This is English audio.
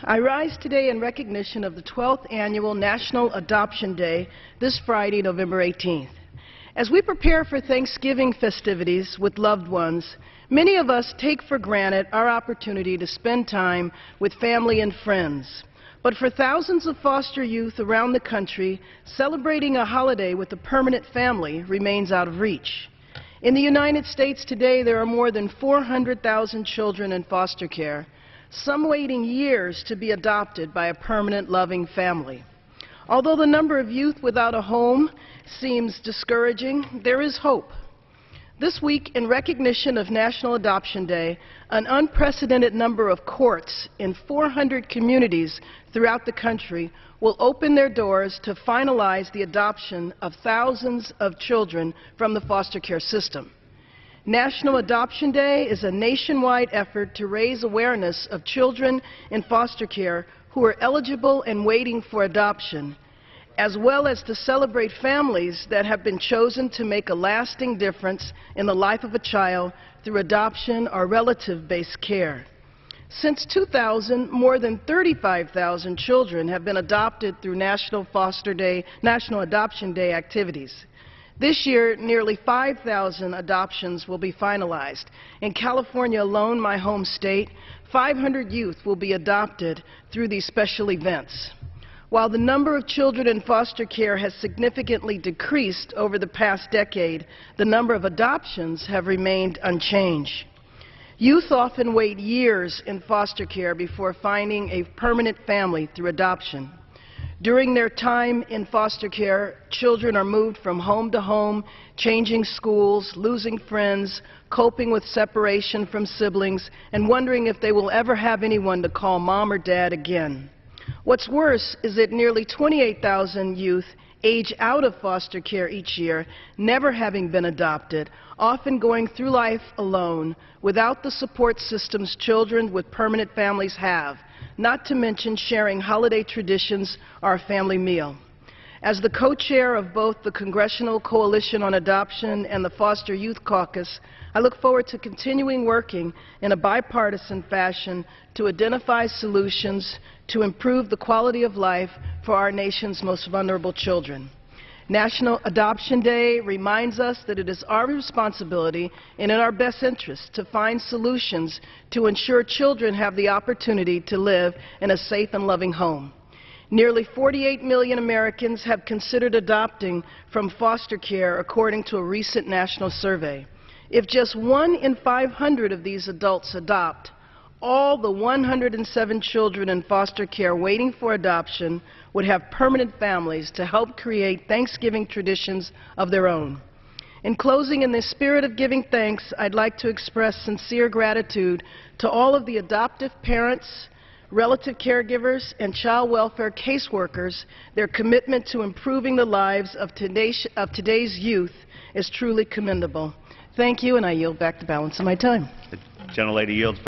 I rise today in recognition of the 12th Annual National Adoption Day this Friday, November 18th. As we prepare for Thanksgiving festivities with loved ones, many of us take for granted our opportunity to spend time with family and friends. But for thousands of foster youth around the country, celebrating a holiday with a permanent family remains out of reach. In the United States today, there are more than 400,000 children in foster care, some waiting years to be adopted by a permanent, loving family. Although the number of youth without a home seems discouraging, there is hope. This week, in recognition of National Adoption Day, an unprecedented number of courts in 400 communities throughout the country will open their doors to finalize the adoption of thousands of children from the foster care system. National Adoption Day is a nationwide effort to raise awareness of children in foster care who are eligible and waiting for adoption, as well as to celebrate families that have been chosen to make a lasting difference in the life of a child through adoption or relative-based care. Since 2000, more than 35,000 children have been adopted through National Adoption Day activities. This year, nearly 5,000 adoptions will be finalized. In California alone, my home state, 500 youth will be adopted through these special events. While the number of children in foster care has significantly decreased over the past decade, the number of adoptions have remained unchanged. Youth often wait years in foster care before finding a permanent family through adoption. During their time in foster care, children are moved from home to home, changing schools, losing friends, coping with separation from siblings, and wondering if they will ever have anyone to call mom or dad again. What's worse is that nearly 28,000 youth age out of foster care each year, never having been adopted, often going through life alone, without the support systems children with permanent families have, not to mention sharing holiday traditions or a family meal. As the co-chair of both the Congressional Coalition on Adoption and the Foster Youth Caucus, I look forward to continuing working in a bipartisan fashion to identify solutions to improve the quality of life for our nation's most vulnerable children. National Adoption Day reminds us that it is our responsibility and in our best interest to find solutions to ensure children have the opportunity to live in a safe and loving home. Nearly 48 million Americans have considered adopting from foster care, according to a recent national survey. If just 1 in 500 of these adults adopt, all the 107 children in foster care waiting for adoption would have permanent families to help create Thanksgiving traditions of their own. In closing, in the spirit of giving thanks, I'd like to express sincere gratitude to all of the adoptive parents, relative caregivers, and child welfare caseworkers. Their commitment to improving the lives of today's youth is truly commendable. Thank you, and I yield back the balance of my time. The gentlelady yields.